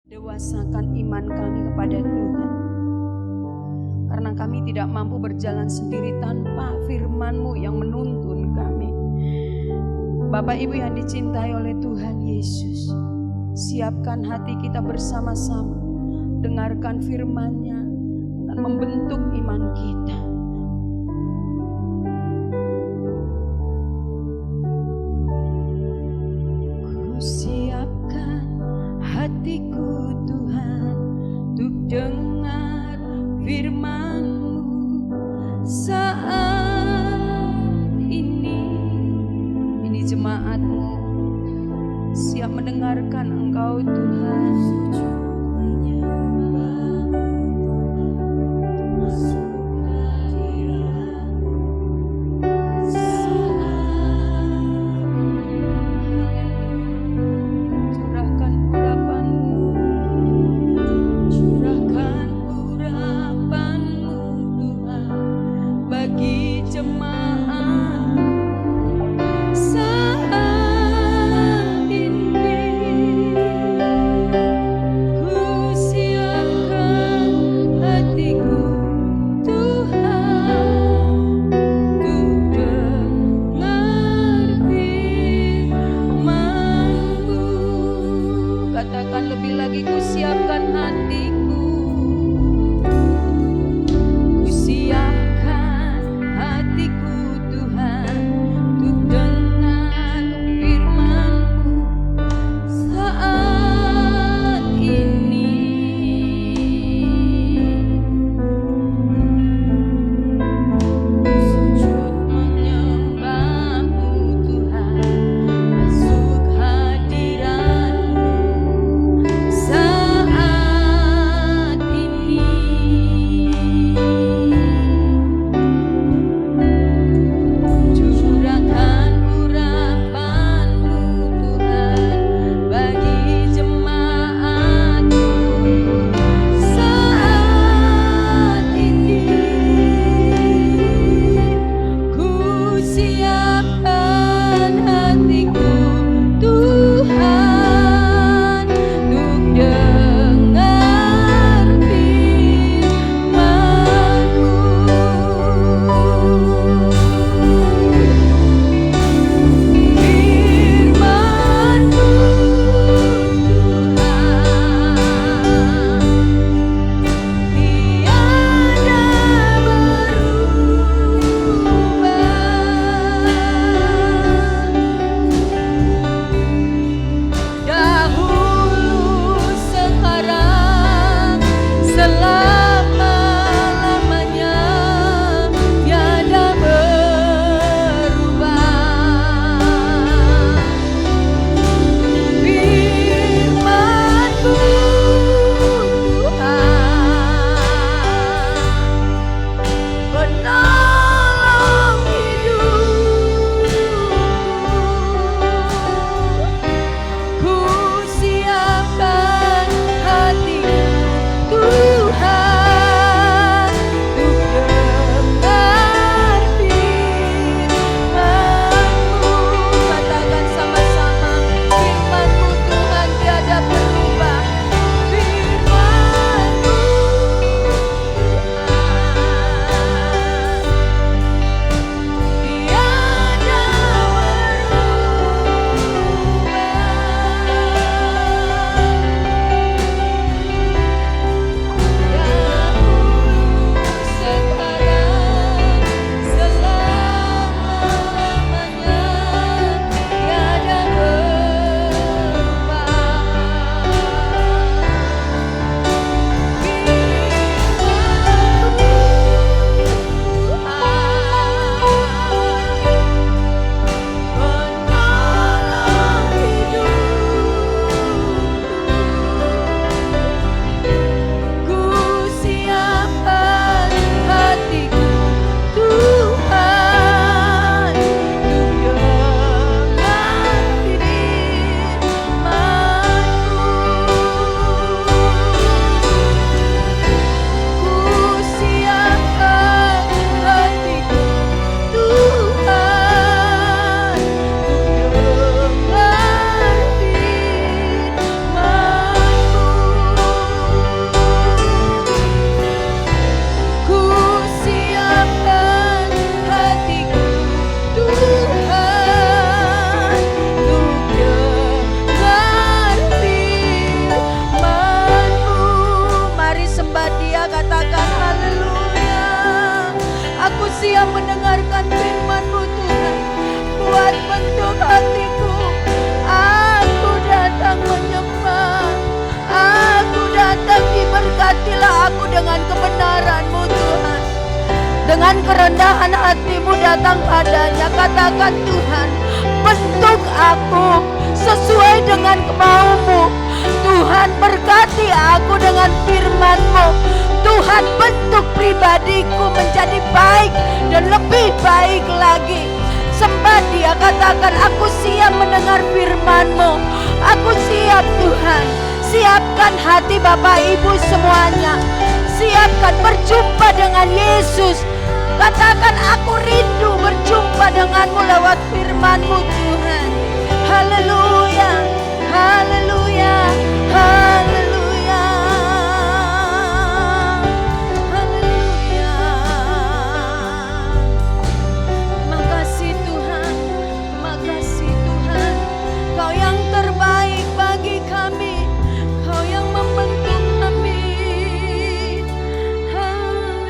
Dewasakan iman kami kepada Tuhan, karena kami tidak mampu berjalan sendiri tanpa firman-Mu yang menuntun kami. Bapak Ibu yang dicintai oleh Tuhan Yesus, siapkan hati kita bersama-sama, dengarkan firman-Nya dan membentuk iman kita. Ku siapkan hatiku Tuhan untuk dengar firman-Mu saat ini. Ini jemaat-Mu siap mendengarkan Engkau Tuhan. dengan kerendahan hatimu datang padanya. Katakan, Tuhan, bentuk aku sesuai dengan kemaumu. Tuhan, berkati aku dengan firman-Mu. Tuhan, bentuk pribadiku menjadi baik dan lebih baik lagi. Sembah Dia, katakan, aku siap mendengar firman-Mu. Aku siap, Tuhan. Siapkan hati Bapak Ibu semuanya. Siapkan berjumpa dengan Yesus. Katakan, aku rindu berjumpa denganmu lewat firman-Mu, Tuhan. Haleluya, haleluya, haleluya, haleluya. Makasih Tuhan, makasih Tuhan. Kau yang terbaik bagi kami, Kau yang membentuk kami. Haleluya.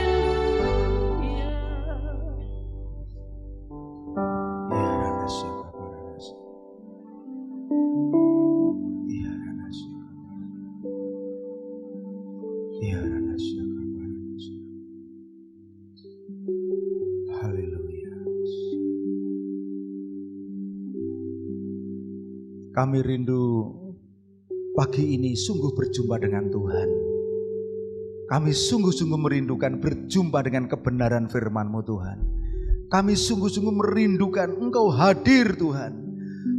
Haleluya. Kami rindu pagi ini sungguh berjumpa dengan Tuhan. Kami sungguh-sungguh merindukan berjumpa dengan kebenaran firman-Mu, Tuhan. Kami sungguh-sungguh merindukan Engkau hadir, Tuhan.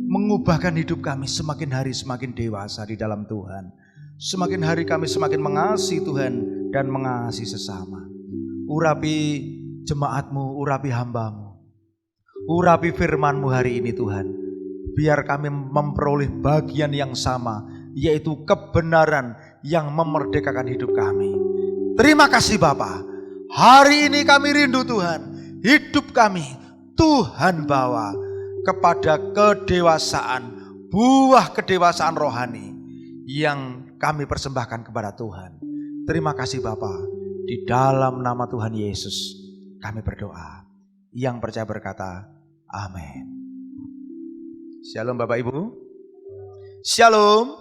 Mengubahkan hidup kami semakin hari semakin dewasa di dalam Tuhan. Semakin hari kami semakin mengasihi Tuhan dan mengasihi sesama. Urapi jemaat-Mu, urapi hamba-Mu. Urapi firman-Mu hari ini, Tuhan. Biar kami memperoleh bagian yang sama, yaitu kebenaran yang memerdekakan hidup kami. Terima kasih Bapa. Hari ini kami rindu Tuhan. Hidup kami Tuhan bawa kepada kedewasaan, buah kedewasaan rohani yang kami persembahkan kepada Tuhan. Terima kasih Bapa. Di dalam nama Tuhan Yesus kami berdoa. Yang percaya berkata, amin. Shalom Bapak Ibu. Shalom.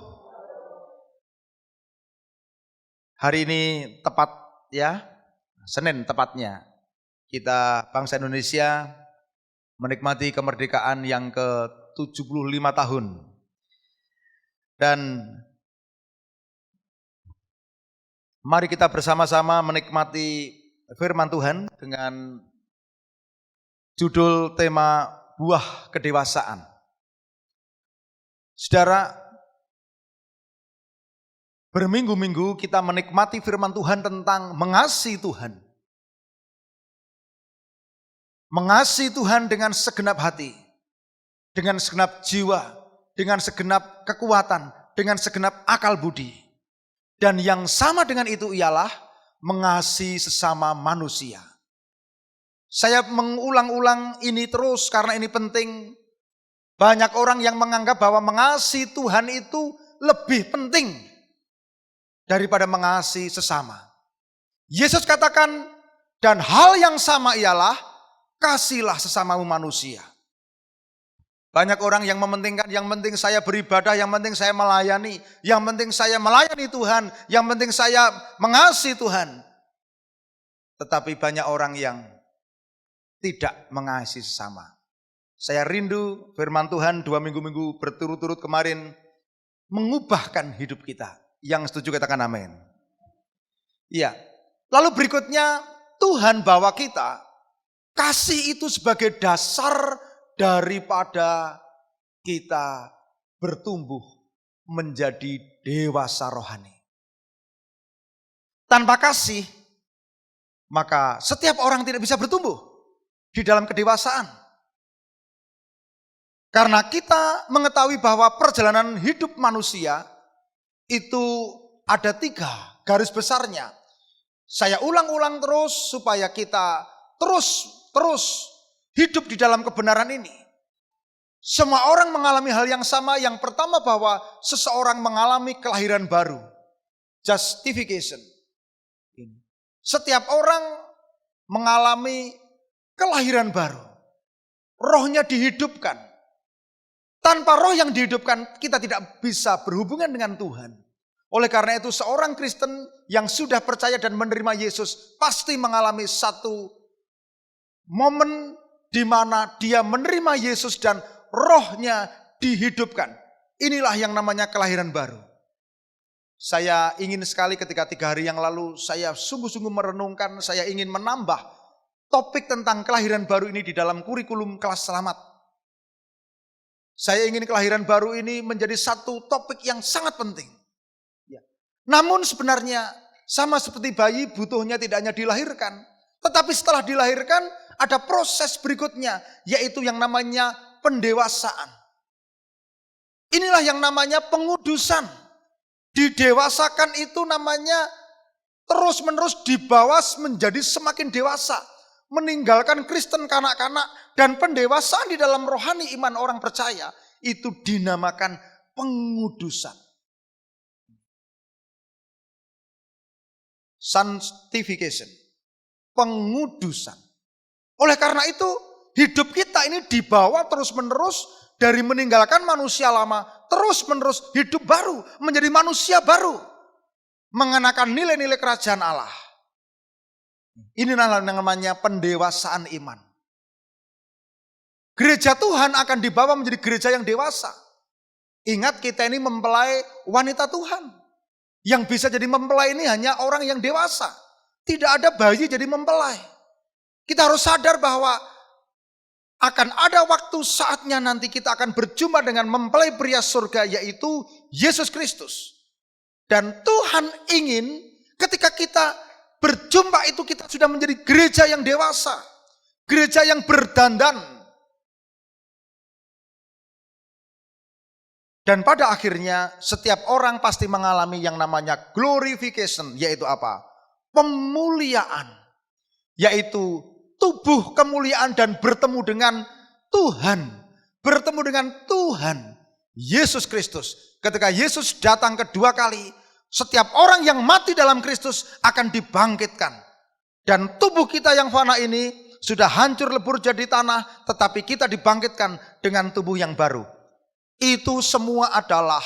Hari ini tepat ya, Senin tepatnya. Kita bangsa Indonesia menikmati kemerdekaan yang ke-75 tahun. Dan mari kita bersama-sama menikmati firman Tuhan dengan judul tema buah kedewasaan. Saudara, berminggu-minggu kita menikmati firman Tuhan tentang mengasihi Tuhan. Mengasihi Tuhan dengan segenap hati, dengan segenap jiwa, dengan segenap kekuatan, dengan segenap akal budi. Dan yang sama dengan itu ialah mengasihi sesama manusia. Saya mengulang-ulang ini terus karena ini penting. Banyak orang yang menganggap bahwa mengasihi Tuhan itu lebih penting daripada mengasihi sesama. Yesus katakan, dan hal yang sama ialah kasihlah sesamamu manusia. Banyak orang yang mementingkan, yang penting saya beribadah, yang penting saya melayani, yang penting saya melayani Tuhan, yang penting saya mengasihi Tuhan. Tetapi banyak orang yang tidak mengasihi sesama. Saya rindu firman Tuhan 2 minggu-minggu berturut-turut kemarin mengubahkan hidup kita. Yang setuju katakan amin. Iya. Lalu berikutnya Tuhan bawa kita kasih itu sebagai dasar daripada kita bertumbuh menjadi dewasa rohani. Tanpa kasih, maka setiap orang tidak bisa bertumbuh di dalam kedewasaan. Karena kita mengetahui bahwa perjalanan hidup manusia itu ada 3 garis besarnya. Saya ulang-ulang terus supaya kita terus hidup di dalam kebenaran ini. Semua orang mengalami hal yang sama. Yang pertama bahwa seseorang mengalami kelahiran baru. Justification. Setiap orang mengalami kelahiran baru. Rohnya dihidupkan. Tanpa roh yang dihidupkan, kita tidak bisa berhubungan dengan Tuhan. Oleh karena itu, seorang Kristen yang sudah percaya dan menerima Yesus pasti mengalami satu momen di mana dia menerima Yesus dan rohnya dihidupkan. Inilah yang namanya kelahiran baru. Saya ingin sekali ketika 3 hari yang lalu saya sungguh-sungguh merenungkan, saya ingin menambah topik tentang kelahiran baru ini di dalam kurikulum kelas selamat. Saya ingin kelahiran baru ini menjadi satu topik yang sangat penting. Ya. Namun sebenarnya sama seperti bayi butuhnya tidak hanya dilahirkan, tetapi setelah dilahirkan ada proses berikutnya, yaitu yang namanya pendewasaan. Inilah yang namanya pengudusan. Didewasakan itu namanya terus-menerus dibawa menjadi semakin dewasa. Meninggalkan Kristen kanak-kanak dan pendewasaan di dalam rohani iman orang percaya itu dinamakan pengudusan. Sanctification. Pengudusan. Oleh karena itu hidup kita ini dibawa terus-menerus dari meninggalkan manusia lama, terus-menerus hidup baru, menjadi manusia baru. Mengenakan nilai-nilai kerajaan Allah. Inilah namanya pendewasaan iman. Gereja Tuhan akan dibawa menjadi gereja yang dewasa. Ingat kita ini mempelai wanita Tuhan. Yang bisa jadi mempelai ini hanya orang yang dewasa. Tidak ada bayi jadi mempelai. Kita harus sadar bahwa akan ada waktu saatnya nanti kita akan berjumpa dengan mempelai pria surga, yaitu Yesus Kristus. Dan Tuhan ingin ketika kita berjumpa itu kita sudah menjadi gereja yang dewasa. Gereja yang berdandan. Dan pada akhirnya setiap orang pasti mengalami yang namanya glorification, yaitu apa? Pemuliaan. Yaitu tubuh kemuliaan dan bertemu dengan Tuhan. Bertemu dengan Tuhan Yesus Kristus. Ketika Yesus datang kedua kali, setiap orang yang mati dalam Kristus akan dibangkitkan. Dan tubuh kita yang fana ini sudah hancur lebur jadi tanah, tetapi kita dibangkitkan dengan tubuh yang baru. Itu semua adalah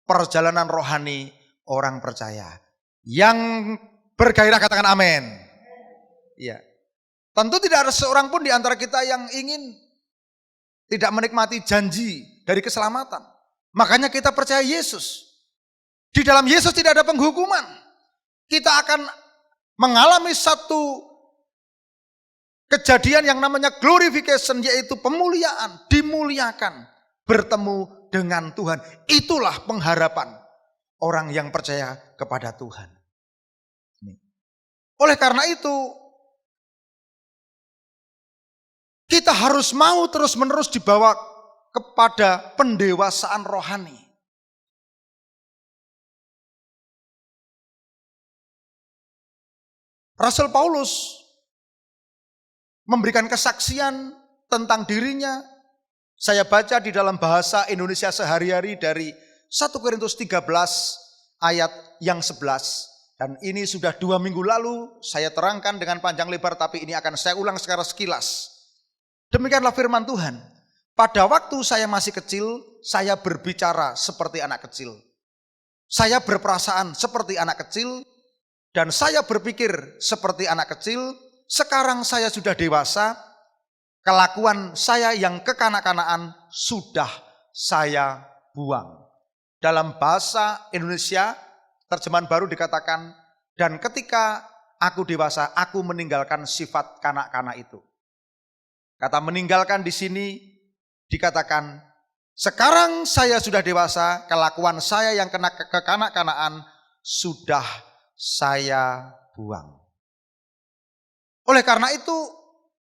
perjalanan rohani orang percaya. Yang bergairah katakan amin. Iya. Tentu tidak ada seorang pun di antara kita yang ingin tidak menikmati janji dari keselamatan. Makanya kita percaya Yesus. Di dalam Yesus tidak ada penghukuman. Kita akan mengalami satu kejadian yang namanya glorification, yaitu pemuliaan, dimuliakan, bertemu dengan Tuhan. Itulah pengharapan orang yang percaya kepada Tuhan. Oleh karena itu, kita harus mau terus-menerus dibawa kepada pendewasaan rohani. Rasul Paulus memberikan kesaksian tentang dirinya. Saya baca di dalam bahasa Indonesia sehari-hari dari 1 Korintus 13 ayat yang 11. Dan ini sudah 2 minggu lalu saya terangkan dengan panjang lebar, tapi ini akan saya ulang secara sekilas. Demikianlah firman Tuhan. Pada waktu saya masih kecil, saya berbicara seperti anak kecil. Saya berperasaan seperti anak kecil, dan saya berpikir seperti anak kecil. Sekarang saya sudah dewasa, kelakuan saya yang kekanak-kanakan sudah saya buang. Dalam bahasa Indonesia, terjemahan baru dikatakan, dan ketika aku dewasa, aku meninggalkan sifat kanak-kanak itu. Kata meninggalkan di sini dikatakan, sekarang saya sudah dewasa, kelakuan saya yang kekanak-kanakan sudah saya buang. Oleh karena itu,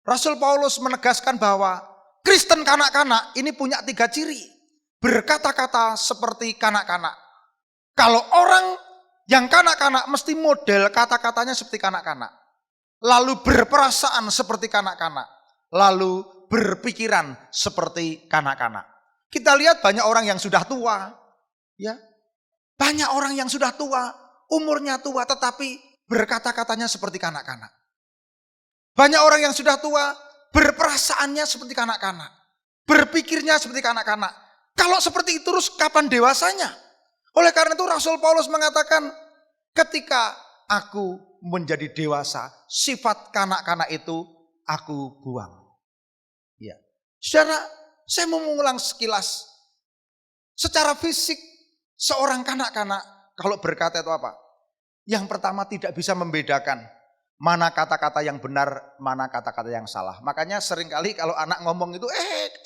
Rasul Paulus menegaskan bahwa Kristen kanak-kanak ini punya 3 ciri. Berkata-kata seperti kanak-kanak. Kalau orang yang kanak-kanak mesti model kata-katanya seperti kanak-kanak. Lalu berperasaan seperti kanak-kanak. Lalu berpikiran seperti kanak-kanak. Kita lihat banyak orang yang sudah tua, ya. Banyak orang yang sudah tua, umurnya tua, tetapi berkata-katanya seperti kanak-kanak. Banyak orang yang sudah tua, berperasaannya seperti kanak-kanak, berpikirnya seperti kanak-kanak. Kalau seperti itu terus kapan dewasanya? Oleh karena itu Rasul Paulus mengatakan, ketika aku menjadi dewasa, sifat kanak-kanak itu aku buang. Ya. Saudara, saya mau mengulang sekilas. Secara fisik, seorang kanak-kanak kalau berkata itu apa? Yang pertama tidak bisa membedakan mana kata-kata yang benar, mana kata-kata yang salah. Makanya seringkali kalau anak ngomong itu,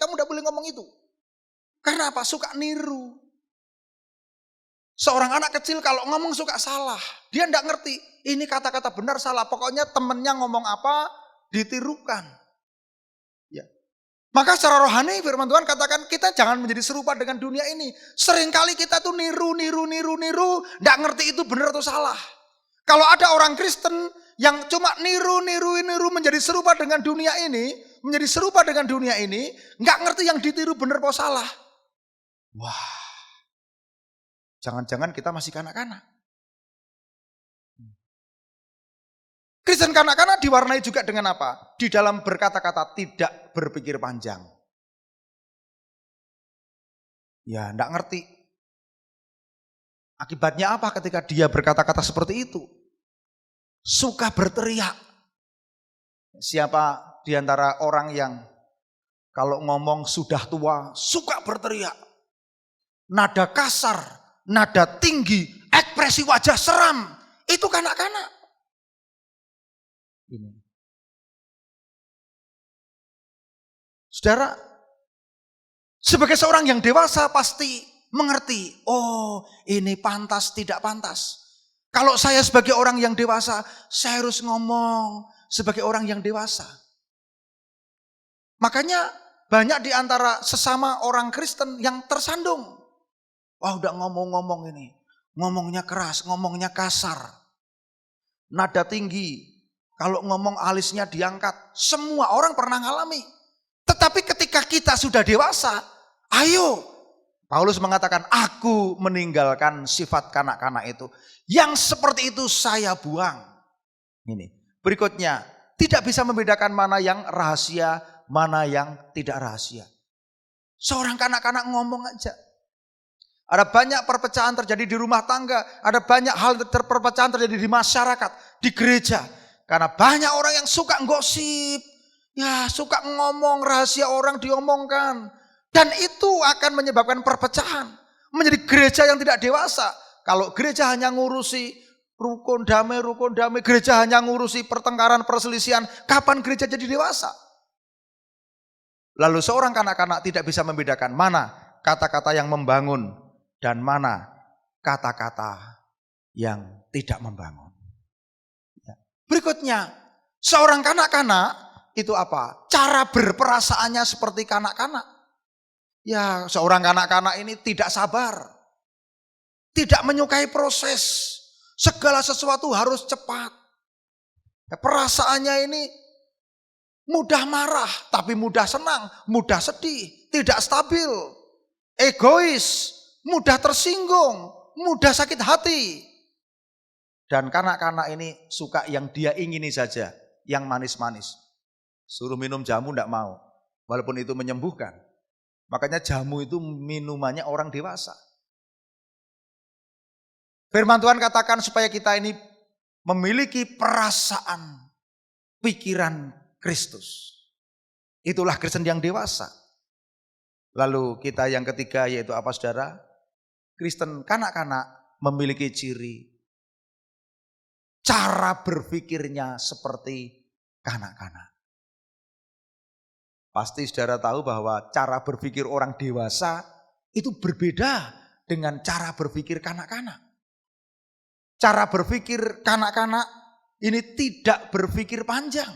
kamu udah boleh ngomong itu. Karena apa? Suka niru. Seorang anak kecil kalau ngomong suka salah. Dia enggak ngerti, ini kata-kata benar salah. Pokoknya temennya ngomong apa, ditirukan. Ya. Maka secara rohani firman Tuhan katakan kita jangan menjadi serupa dengan dunia ini. Seringkali kita tuh niru, enggak ngerti itu benar atau salah. Kalau ada orang Kristen yang cuma niru menjadi serupa dengan dunia ini, enggak ngerti yang ditiru benar atau salah. Wah, jangan-jangan kita masih kanak-kanak. Kristen kanak-kanak diwarnai juga dengan apa? Di dalam berkata-kata tidak berpikir panjang. Ya, enggak ngerti. Akibatnya apa ketika dia berkata-kata seperti itu? Suka berteriak. Siapa di antara orang yang kalau ngomong sudah tua, suka berteriak. Nada kasar, nada tinggi, ekspresi wajah seram. Itu kanak-kanak. Ini. Saudara, sebagai seorang yang dewasa pasti mengerti, oh ini pantas tidak pantas. Kalau saya sebagai orang yang dewasa, saya harus ngomong sebagai orang yang dewasa. Makanya banyak di antara sesama orang Kristen yang tersandung. Wah udah ngomong-ngomong ini, ngomongnya keras, ngomongnya kasar. Nada tinggi, kalau ngomong alisnya diangkat. Semua orang pernah ngalami. Tetapi ketika kita sudah dewasa, ayo. Paulus mengatakan, aku meninggalkan sifat kanak-kanak itu. Yang seperti itu saya buang. Ini. Berikutnya, tidak bisa membedakan mana yang rahasia, mana yang tidak rahasia. Seorang kanak-kanak ngomong aja. Ada banyak perpecahan terjadi di rumah tangga. Ada banyak hal perpecahan terjadi di masyarakat, di gereja. Karena banyak orang yang suka gosip. Ya, suka ngomong rahasia orang diomongkan. Dan itu akan menyebabkan perpecahan. Menjadi gereja yang tidak dewasa. Kalau gereja hanya ngurusi rukun damai, gereja hanya ngurusi pertengkaran, perselisihan. Kapan gereja jadi dewasa? Lalu seorang kanak-kanak tidak bisa membedakan mana kata-kata yang membangun dan mana kata-kata yang tidak membangun. Berikutnya, seorang kanak-kanak itu apa? Cara berperasaannya seperti kanak-kanak. Ya, seorang kanak-kanak ini tidak sabar. Tidak menyukai proses. Segala sesuatu harus cepat. Ya, perasaannya ini mudah marah, tapi mudah senang, mudah sedih, tidak stabil, egois, mudah tersinggung, mudah sakit hati. Dan kanak-kanak ini suka yang dia ingini saja, yang manis-manis. Suruh minum jamu enggak mau, walaupun itu menyembuhkan. Makanya jamu itu minumannya orang dewasa. Firman Tuhan katakan supaya kita ini memiliki perasaan, pikiran Kristus. Itulah Kristen yang dewasa. Lalu kita yang ketiga yaitu apa saudara? Kristen kanak-kanak memiliki ciri cara berpikirnya seperti kanak-kanak. Pasti saudara tahu bahwa cara berpikir orang dewasa itu berbeda dengan cara berpikir kanak-kanak. Cara berpikir kanak-kanak ini tidak berpikir panjang.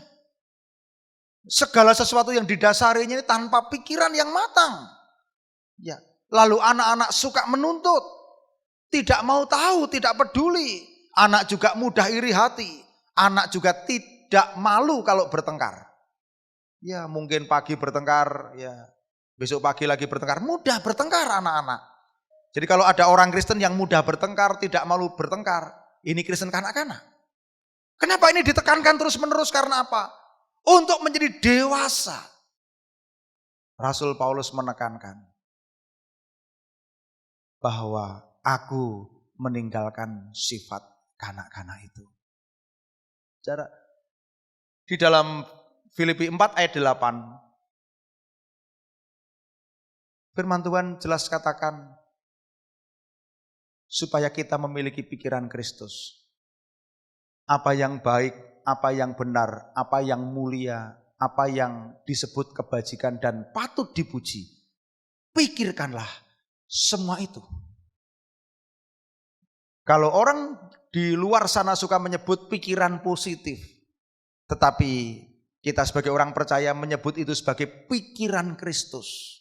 Segala sesuatu yang didasarinya ini tanpa pikiran yang matang. Ya. Lalu anak-anak suka menuntut. Tidak mau tahu, tidak peduli. Anak juga mudah iri hati. Anak juga tidak malu kalau bertengkar. Ya mungkin pagi bertengkar, ya besok pagi lagi bertengkar. Mudah bertengkar anak-anak. Jadi kalau ada orang Kristen yang mudah bertengkar, tidak malu bertengkar, ini Kristen kanak-kanak. Kenapa ini ditekankan terus-menerus? Karena apa? Untuk menjadi dewasa. Rasul Paulus menekankan bahwa aku meninggalkan sifat kanak-kanak itu. Di dalam Filipi 4 ayat 8. Firman Tuhan jelas katakan, supaya kita memiliki pikiran Kristus. Apa yang baik, apa yang benar, apa yang mulia, apa yang disebut kebajikan dan patut dipuji. Pikirkanlah semua itu. Kalau orang di luar sana suka menyebut pikiran positif, tetapi kita sebagai orang percaya menyebut itu sebagai pikiran Kristus.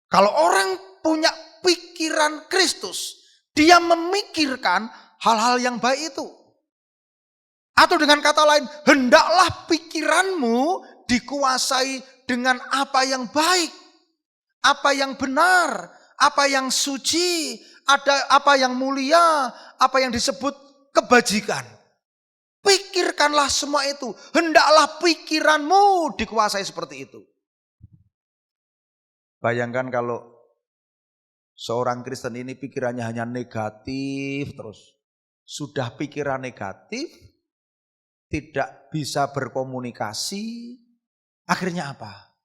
Kalau orang punya pikiran Kristus, dia memikirkan hal-hal yang baik itu. Atau dengan kata lain, hendaklah pikiranmu dikuasai dengan apa yang baik, apa yang benar, apa yang suci, apa yang mulia, apa yang disebut kebajikan. Pikirkanlah semua itu. Hendaklah pikiranmu dikuasai seperti itu. Bayangkan kalau seorang Kristen ini pikirannya hanya negatif terus. Sudah pikiran negatif, tidak bisa berkomunikasi. Akhirnya apa?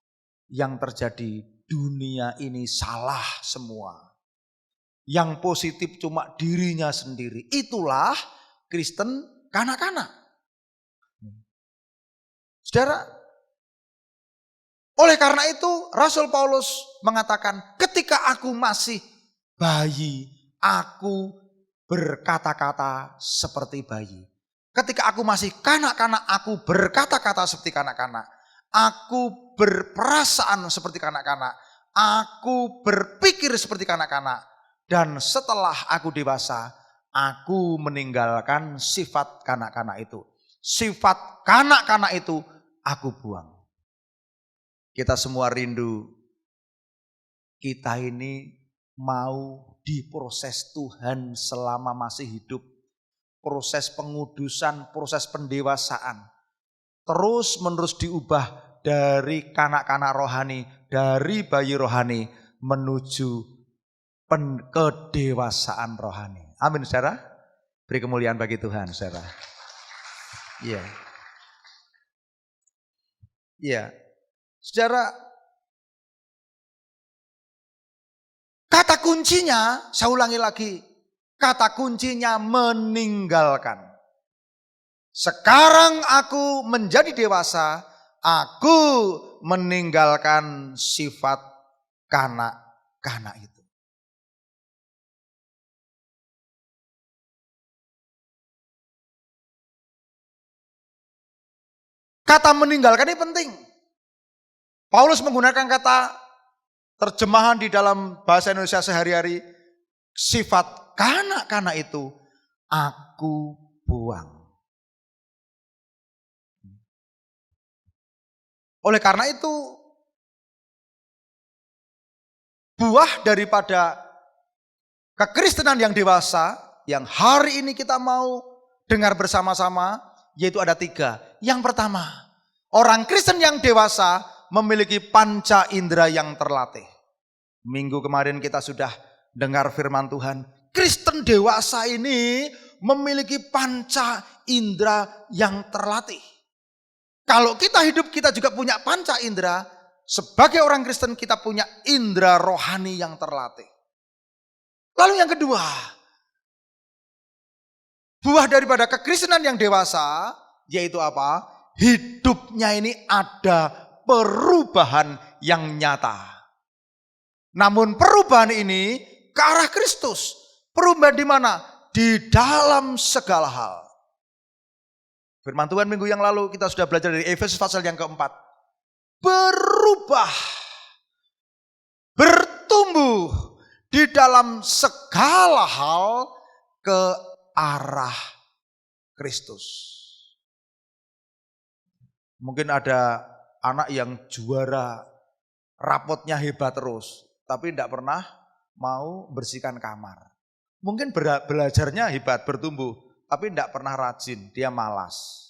Yang terjadi, dunia ini salah semua. Yang positif cuma dirinya sendiri. Itulah Kristen kanak-kanak. Saudara, oleh karena itu Rasul Paulus mengatakan, ketika aku masih bayi, aku berkata-kata seperti bayi. Ketika aku masih kanak-kanak, aku berkata-kata seperti kanak-kanak. Aku berperasaan seperti kanak-kanak. Aku berpikir seperti kanak-kanak. Dan setelah aku dewasa, aku meninggalkan sifat kanak-kanak itu. Sifat kanak-kanak itu aku buang. Kita semua rindu, kita ini mau diproses Tuhan selama masih hidup. Proses pengudusan, proses pendewasaan. Terus menerus diubah dari kanak-kanak rohani, dari bayi rohani menuju kedewasaan rohani. Amin, saudara. Beri kemuliaan bagi Tuhan, saudara. Iya. Iya. Saudara, kata kuncinya, saya ulangi lagi. Kata kuncinya meninggalkan. Sekarang aku menjadi dewasa, aku meninggalkan sifat kanak-kanak itu. Kata meninggalkan ini penting. Paulus menggunakan kata terjemahan di dalam bahasa Indonesia sehari-hari, sifat kanak-kanak itu aku buang. Oleh karena itu, buah daripada kekristenan yang dewasa, yang hari ini kita mau dengar bersama-sama, yaitu ada 3. Yang pertama, orang Kristen yang dewasa memiliki panca indera yang terlatih. Minggu kemarin kita sudah dengar firman Tuhan. Kristen dewasa ini memiliki panca indera yang terlatih. Kalau kita hidup, kita juga punya panca indera. Sebagai orang Kristen kita punya indera rohani yang terlatih. Lalu yang kedua, buah daripada kekristenan yang dewasa, yaitu apa? Hidupnya ini ada perubahan yang nyata. Namun perubahan ini ke arah Kristus. Perubahan di mana? Di dalam segala hal. Firman Tuhan minggu yang lalu kita sudah belajar dari Efesus pasal yang keempat. Berubah, bertumbuh di dalam segala hal ke arah Kristus. Mungkin ada anak yang juara, rapotnya hebat terus, tapi tidak pernah mau bersihkan kamar. Mungkin belajarnya hebat, bertumbuh, tapi tidak pernah rajin, dia malas.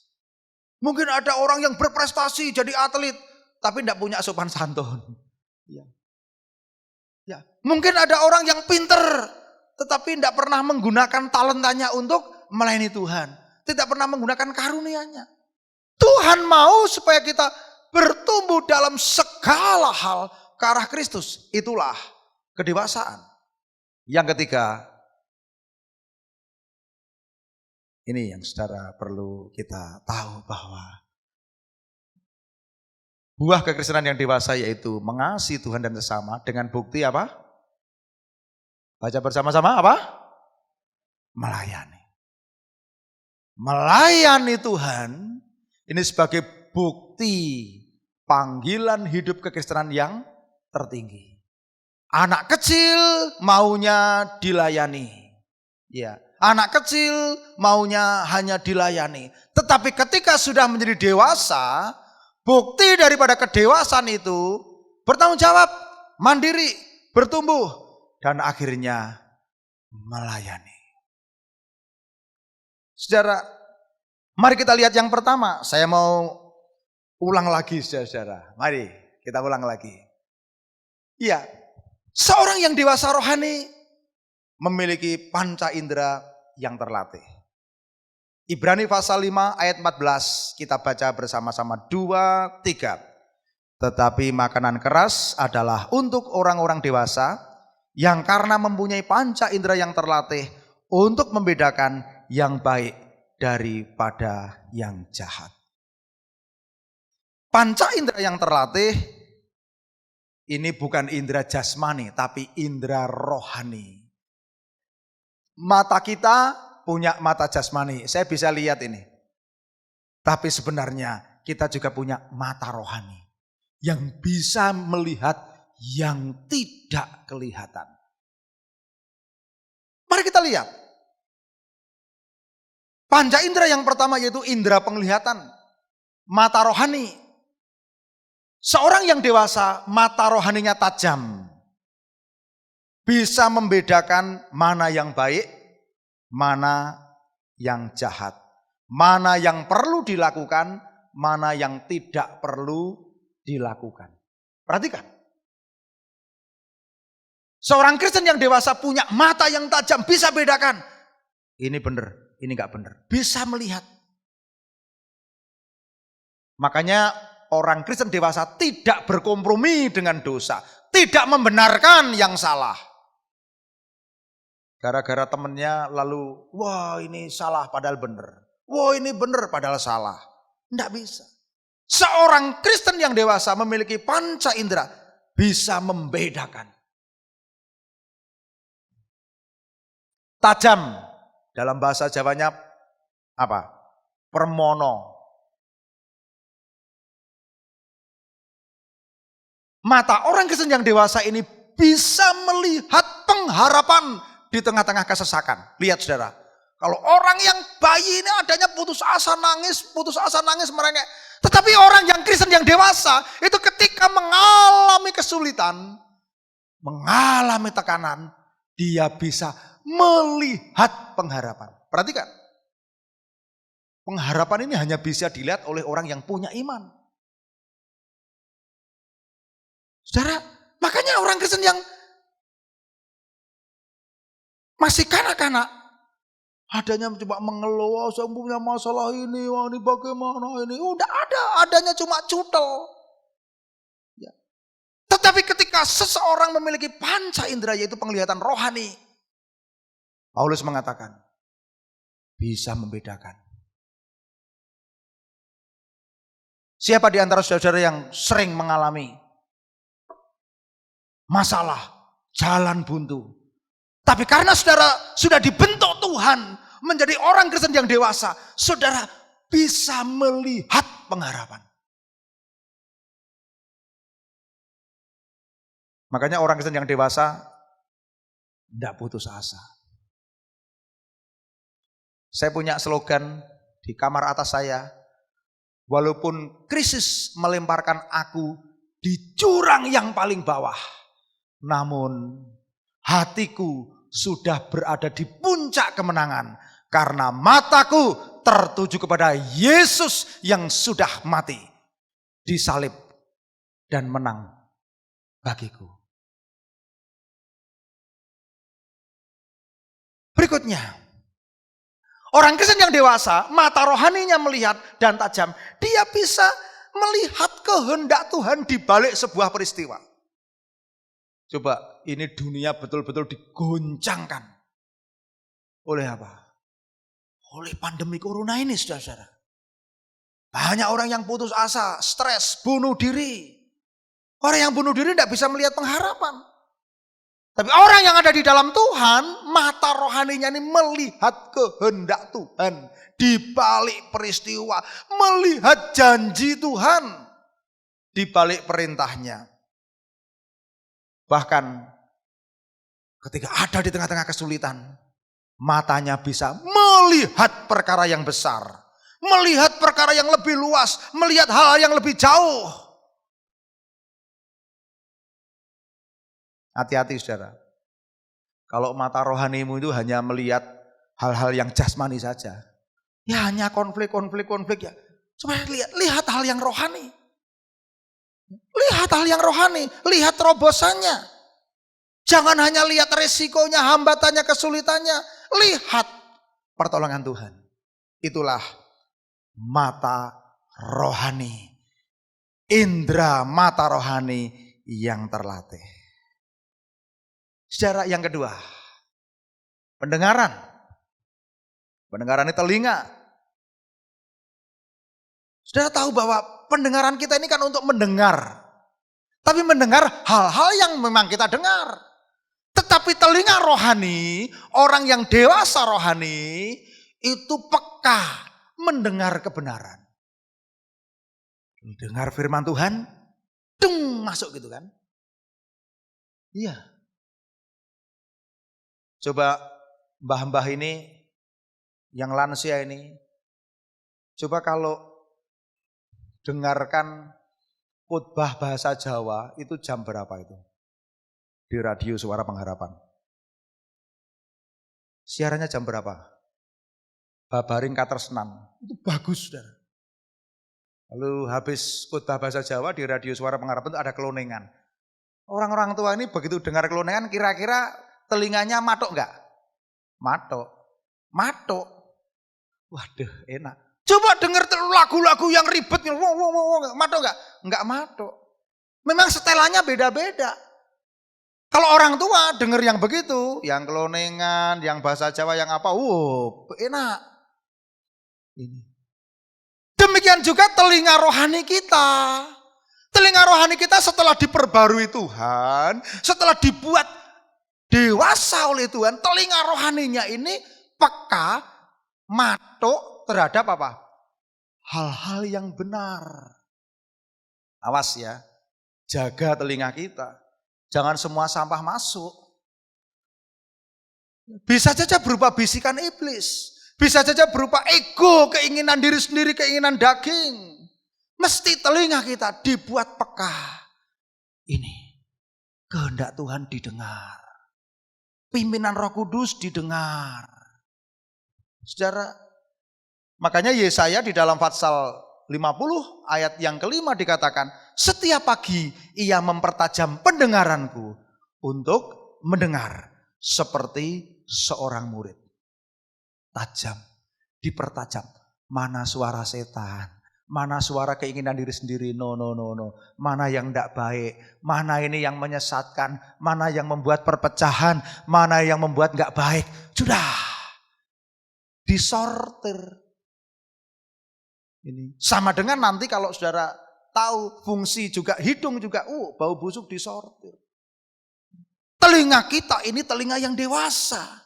Mungkin ada orang yang berprestasi jadi atlet, tapi tidak punya sopan santun. Ya. Mungkin ada orang yang pinter, tetapi tidak pernah menggunakan talentanya untuk melayani Tuhan. Tidak pernah menggunakan karunia-Nya. Tuhan Tuhan mau supaya kita bertumbuh dalam segala hal ke arah Kristus. Itulah kedewasaan. Yang ketiga, ini yang saudara perlu kita tahu bahwa buah kekristenan yang dewasa yaitu mengasihi Tuhan dan sesama dengan bukti apa? Baca bersama-sama apa? Melayani. Melayani Tuhan ini sebagai bukti panggilan hidup kekristenan yang tertinggi. Anak kecil maunya dilayani. Ya, anak kecil maunya hanya dilayani. Tetapi ketika sudah menjadi dewasa, bukti daripada kedewasaan itu bertanggung jawab, mandiri, bertumbuh, dan akhirnya melayani. Saudara, mari kita lihat yang pertama. Saya mau ulang lagi, saudara. Mari kita ulang lagi. Iya, seorang yang dewasa rohani memiliki panca indera yang terlatih. Ibrani pasal 5 ayat 14 kita baca bersama-sama 2, 3. Tetapi makanan keras adalah untuk orang-orang dewasa yang karena mempunyai panca indera yang terlatih untuk membedakan yang baik daripada yang jahat. Panca indera yang terlatih ini bukan indera jasmani tapi indera rohani. Mata kita punya mata jasmani, saya bisa lihat ini. Tapi sebenarnya kita juga punya mata rohani yang bisa melihat yang tidak kelihatan. Mari kita lihat. Panca indera yang pertama yaitu indera penglihatan, mata rohani. Seorang yang dewasa, mata rohaninya tajam. Bisa membedakan mana yang baik, mana yang jahat. Mana yang perlu dilakukan, mana yang tidak perlu dilakukan. Perhatikan. Seorang Kristen yang dewasa punya mata yang tajam, bisa bedakan. Ini benar, ini enggak benar. Bisa melihat. Makanya orang Kristen dewasa tidak berkompromi dengan dosa. Tidak membenarkan yang salah. Gara-gara temennya lalu, wah ini salah padahal benar. Wah ini benar padahal salah. Tidak bisa. Seorang Kristen yang dewasa memiliki panca indera bisa membedakan. Tajam, dalam bahasa Jawanya apa? Permono. Mata orang Kristen yang dewasa ini bisa melihat pengharapan di tengah-tengah kesesakan. Lihat saudara, kalau orang yang bayi ini adanya putus asa nangis merengek. Tetapi orang yang Kristen yang dewasa itu ketika mengalami kesulitan, mengalami tekanan, dia bisa melihat pengharapan. Perhatikan, pengharapan ini hanya bisa dilihat oleh orang yang punya iman. Saudara, makanya orang Kristen yang masih kanak-kanak, adanya coba mengeluh, saya punya masalah ini, wah ini bagaimana ini, udah ada, adanya cuma cutel. Ya. Tetapi ketika seseorang memiliki panca indera yaitu penglihatan rohani, Paulus mengatakan, bisa membedakan. Siapa di antara saudara yang sering mengalami masalah, jalan buntu. Tapi karena saudara sudah dibentuk Tuhan menjadi orang Kristen yang dewasa, saudara bisa melihat pengharapan. Makanya orang Kristen yang dewasa tidak putus asa. Saya punya slogan di kamar atas saya, walaupun krisis melemparkan aku di jurang yang paling bawah, namun hatiku sudah berada di puncak kemenangan karena mataku tertuju kepada Yesus yang sudah mati, disalib dan menang bagiku. Berikutnya, Orang Kristen yang dewasa, mata rohaninya melihat dan tajam. Dia bisa melihat kehendak Tuhan di balik sebuah peristiwa. Coba, ini dunia betul-betul digoncangkan. Oleh apa? Oleh pandemi corona ini, saudara-saudara. Banyak orang yang putus asa, stres, bunuh diri. Orang yang bunuh diri tidak bisa melihat pengharapan. Tapi orang yang ada di dalam Tuhan, mata rohaninya ini melihat kehendak Tuhan di balik peristiwa, melihat janji Tuhan di balik perintahnya. Bahkan ketika ada di tengah-tengah kesulitan, matanya bisa melihat perkara yang besar, melihat perkara yang lebih luas, melihat hal yang lebih jauh. Hati-hati saudara, kalau mata rohanimu itu hanya melihat hal-hal yang jasmani saja, ya hanya konflik ya. Coba lihat hal yang rohani. Lihat hal yang rohani, lihat terobosannya. Jangan hanya lihat resikonya, hambatannya, kesulitannya. Lihat pertolongan Tuhan. Itulah mata rohani. Indra mata rohani yang terlatih. Saudara, yang kedua, pendengaran. Pendengaran ini telinga. Saudara tahu bahwa pendengaran kita ini kan untuk mendengar. Tapi mendengar hal-hal yang memang kita dengar. Tetapi telinga rohani, orang yang dewasa rohani, itu peka mendengar kebenaran. Dengar firman Tuhan, dung, masuk gitu kan. Iya. Coba mbah-mbah ini, yang lansia ini, coba kalau dengarkan khotbah bahasa Jawa, itu jam berapa itu? Di radio Suara Pengharapan. Siarannya jam berapa? Babaring Katresnan, itu bagus saudara. Lalu habis khotbah bahasa Jawa di radio Suara Pengharapan itu ada kelonengan. Orang-orang tua ini begitu dengar kelonengan kira-kira telinganya matok enggak? Matok. Waduh, enak. Coba dengar lagu-lagu yang ribet, matok enggak? Enggak matok. Memang setelannya beda-beda. Kalau orang tua dengar yang begitu, yang kelonengan, yang bahasa Jawa, yang apa, enak. Ini. Demikian juga telinga rohani kita. Telinga rohani kita setelah diperbarui Tuhan, setelah dibuat dewasa oleh Tuhan, telinga rohaninya ini peka, matuk terhadap apa? Hal-hal yang benar. Awas ya, jaga telinga kita. Jangan semua sampah masuk. Bisa saja berupa bisikan iblis. Bisa saja berupa ego, keinginan diri sendiri, keinginan daging. Mesti telinga kita dibuat peka. Ini kehendak Tuhan didengar. Pimpinan Roh Kudus didengar. Saudara, makanya Yesaya di dalam Fatsal 50 ayat yang kelima dikatakan, setiap pagi ia mempertajam pendengaranku untuk mendengar seperti seorang murid. Tajam, dipertajam. Mana suara setan, mana suara keinginan diri sendiri, no. Mana yang tidak baik, mana ini yang menyesatkan, mana yang membuat perpecahan, mana yang membuat nggak baik. Sudah disortir. Ini sama dengan nanti kalau saudara tahu fungsi juga hidung juga, bau busuk disortir. Telinga kita ini telinga yang dewasa.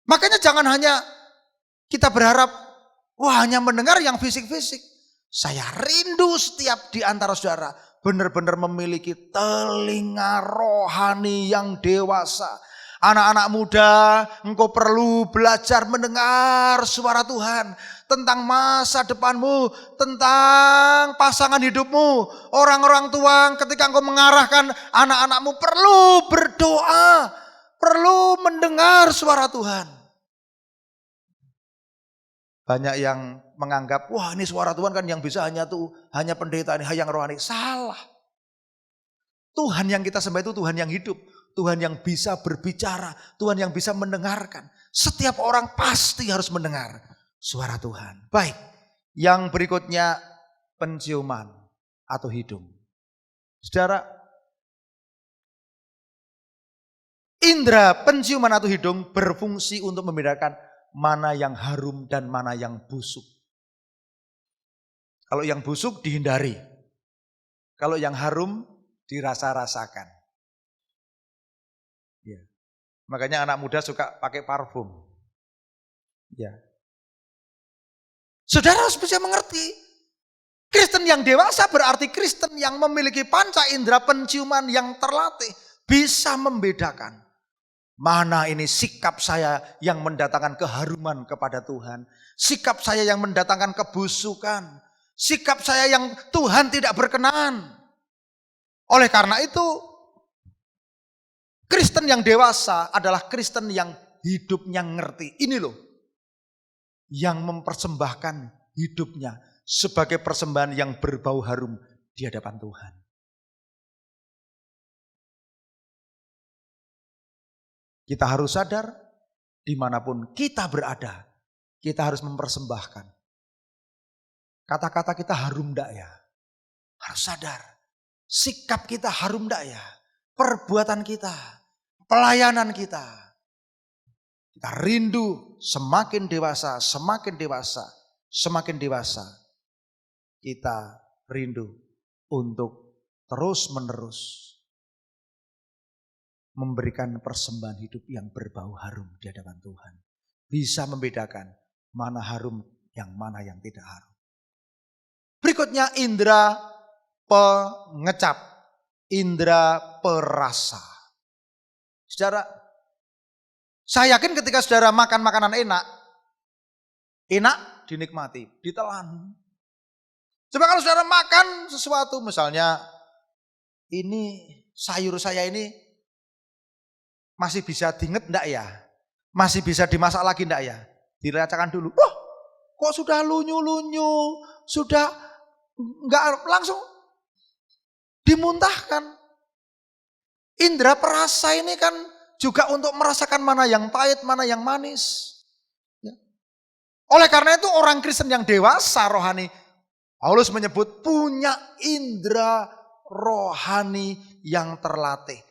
Makanya jangan hanya kita berharap, hanya mendengar yang fisik-fisik. Saya rindu setiap di antara saudara benar-benar memiliki telinga rohani yang dewasa. Anak-anak muda, engkau perlu belajar mendengar suara Tuhan tentang masa depanmu, tentang pasangan hidupmu. Orang-orang tua ketika engkau mengarahkan anak-anakmu perlu berdoa, perlu mendengar suara Tuhan. Banyak yang menganggap, ini suara Tuhan kan yang bisa hanya pendeta, yang rohani. Salah. Tuhan yang kita sembah itu Tuhan yang hidup. Tuhan yang bisa berbicara, Tuhan yang bisa mendengarkan. Setiap orang pasti harus mendengar suara Tuhan. Baik, yang berikutnya penciuman atau hidung. Saudara, indera penciuman atau hidung berfungsi untuk membedakan mana yang harum dan mana yang busuk. Kalau yang busuk dihindari. Kalau yang harum dirasa-rasakan. Ya. Makanya anak muda suka pakai parfum. Ya. Saudara harus bisa mengerti. Kristen yang dewasa berarti Kristen yang memiliki panca indera penciuman yang terlatih. Bisa membedakan. Mana ini sikap saya yang mendatangkan keharuman kepada Tuhan. Sikap saya yang mendatangkan kebusukan. Sikap saya yang Tuhan tidak berkenan. Oleh karena itu, Kristen yang dewasa adalah Kristen yang hidupnya ngerti. Ini loh, yang mempersembahkan hidupnya sebagai persembahan yang berbau harum di hadapan Tuhan. Kita harus sadar, dimanapun kita berada, kita harus mempersembahkan. Kata-kata kita harum enggak ya? Harus sadar. Sikap kita harum enggak ya? Perbuatan kita, pelayanan kita. Kita rindu semakin dewasa, semakin dewasa, semakin dewasa. Kita rindu untuk terus-menerus memberikan persembahan hidup yang berbau harum di hadapan Tuhan. Bisa membedakan mana harum yang mana yang tidak harum. Berikutnya indera pengecap, indera perasa. Saudara, saya yakin ketika saudara makan makanan enak dinikmati, ditelan. Coba kalau saudara makan sesuatu, misalnya ini sayur saya ini masih bisa diinget enggak ya? Masih bisa dimasak lagi enggak ya? Dirasakan dulu. Wah, kok sudah lunyu-lunyu, sudah enggak, langsung dimuntahkan. Indera perasa ini kan juga untuk merasakan mana yang pahit, mana yang manis. Ya. Oleh karena itu orang Kristen yang dewasa rohani, Paulus menyebut punya indera rohani yang terlatih.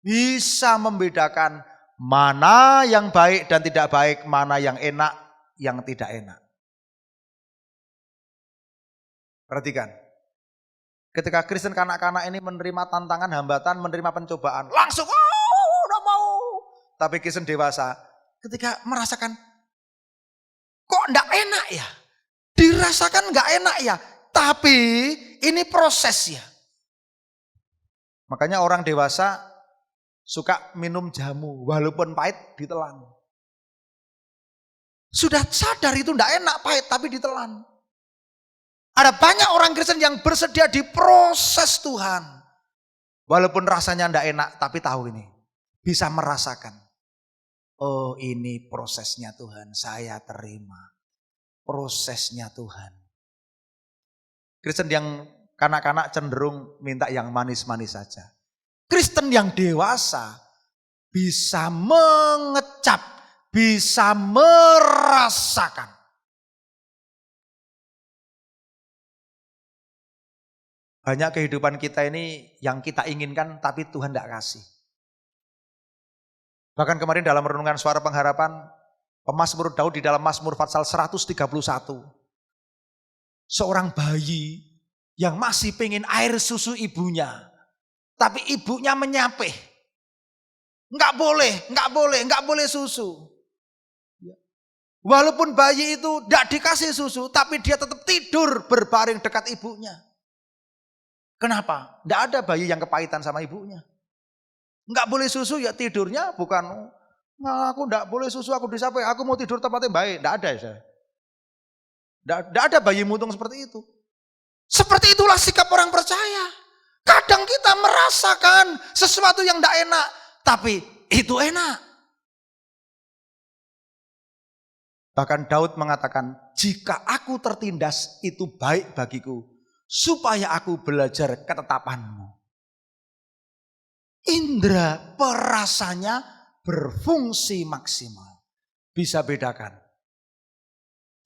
Bisa membedakan mana yang baik dan tidak baik, mana yang enak, yang tidak enak. Perhatikan. Ketika Kristen kanak-kanak ini menerima tantangan, hambatan, menerima pencobaan, langsung udah mau. Tapi Kristen dewasa ketika merasakan kok enggak enak ya? Dirasakan enggak enak ya? Tapi ini prosesnya. Makanya orang dewasa suka minum jamu, walaupun pahit ditelan. Sudah sadar itu enggak enak, pahit, tapi ditelan. Ada banyak orang Kristen yang bersedia diproses Tuhan. Walaupun rasanya enggak enak, tapi tahu ini. Bisa merasakan. Oh, ini prosesnya Tuhan, saya terima. Prosesnya Tuhan. Kristen yang kanak-kanak cenderung minta yang manis-manis saja. Kristen yang dewasa bisa mengecap, bisa merasakan. Banyak kehidupan kita ini yang kita inginkan tapi Tuhan tidak kasih. Bahkan kemarin dalam renungan suara pengharapan, pemazmur Daud di dalam Mazmur pasal 131. Seorang bayi yang masih pengen air susu ibunya. Tapi ibunya menyapih. Enggak boleh susu. Walaupun bayi itu tidak dikasih susu, tapi dia tetap tidur berbaring dekat ibunya. Kenapa? Tidak ada bayi yang kepahitan sama ibunya. Enggak boleh susu ya tidurnya bukan, nah, aku enggak boleh susu, aku disapih, aku mau tidur tempatnya baik. Tidak ada ya. Tidak ada bayi muntung seperti itu. Seperti itulah sikap orang percaya. Kadang kita merasakan sesuatu yang tidak enak, tapi itu enak. Bahkan Daud mengatakan, jika aku tertindas itu baik bagiku, supaya aku belajar ketetapanmu. Indera perasanya berfungsi maksimal. bisa bedakan.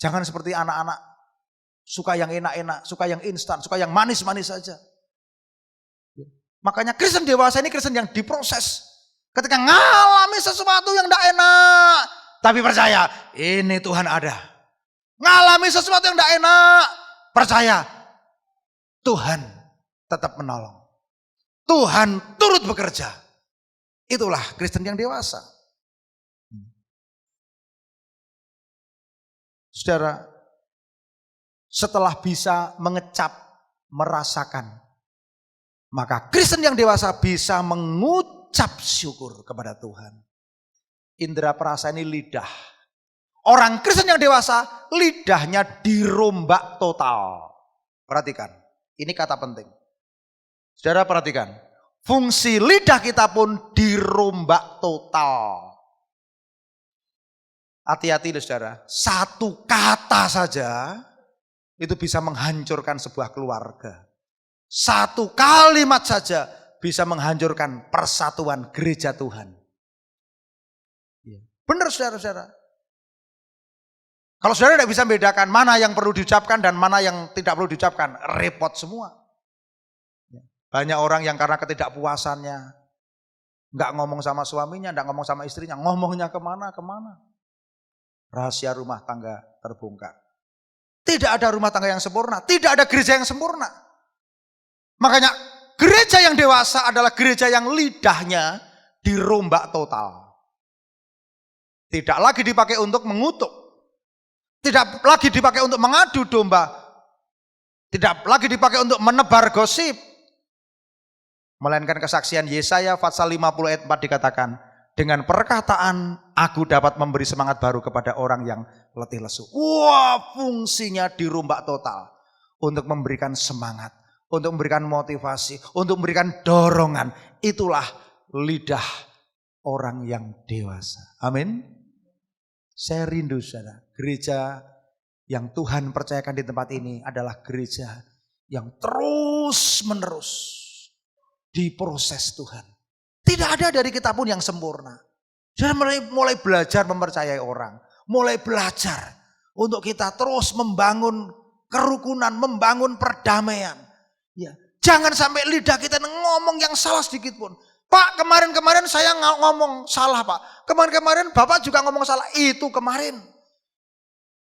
Jangan seperti anak-anak, suka yang enak-enak, suka yang instan, suka yang manis-manis saja. Makanya Kristen dewasa ini Kristen yang diproses. Ketika ngalami sesuatu yang tidak enak, tapi percaya, ini Tuhan ada. Ngalami sesuatu yang tidak enak, percaya, Tuhan tetap menolong. Tuhan turut bekerja. Itulah Kristen yang dewasa. Saudara, setelah bisa mengecap, merasakan, maka Kristen yang dewasa bisa mengucap syukur kepada Tuhan. Indera perasa ini lidah. Orang Kristen yang dewasa, lidahnya dirombak total. Perhatikan, ini kata penting. Saudara perhatikan, fungsi lidah kita pun dirombak total. Hati-hati loh saudara, satu kata saja itu bisa menghancurkan sebuah keluarga. Satu kalimat saja bisa menghancurkan persatuan gereja Tuhan. Benar saudara-saudara. Kalau saudara tidak bisa membedakan mana yang perlu diucapkan dan mana yang tidak perlu diucapkan, repot semua. Banyak orang yang karena ketidakpuasannya, nggak ngomong sama suaminya, nggak ngomong sama istrinya, ngomongnya kemana-kemana. Rahasia rumah tangga terbongkar. Tidak ada rumah tangga yang sempurna, tidak ada gereja yang sempurna. Makanya gereja yang dewasa adalah gereja yang lidahnya dirombak total. Tidak lagi dipakai untuk mengutuk. Tidak lagi dipakai untuk mengadu domba. Tidak lagi dipakai untuk menebar gosip. Melainkan kesaksian Yesaya pasal 50 ayat 4 dikatakan, dengan perkataan aku dapat memberi semangat baru kepada orang yang letih lesu. Wah, fungsinya dirombak total. Untuk memberikan semangat, untuk memberikan motivasi, untuk memberikan dorongan. Itulah lidah orang yang dewasa. Amin. Saya rindu saudara, gereja yang Tuhan percayakan di tempat ini adalah gereja yang terus menerus diproses Tuhan. Tidak ada dari kita pun yang sempurna. Dan mulai belajar mempercayai orang. Mulai belajar untuk kita terus membangun kerukunan, membangun perdamaian. Ya, jangan sampai lidah kita ngomong yang salah sedikit pun. Pak, kemarin saya ngomong salah Pak. Kemarin Bapak juga ngomong salah. Itu kemarin.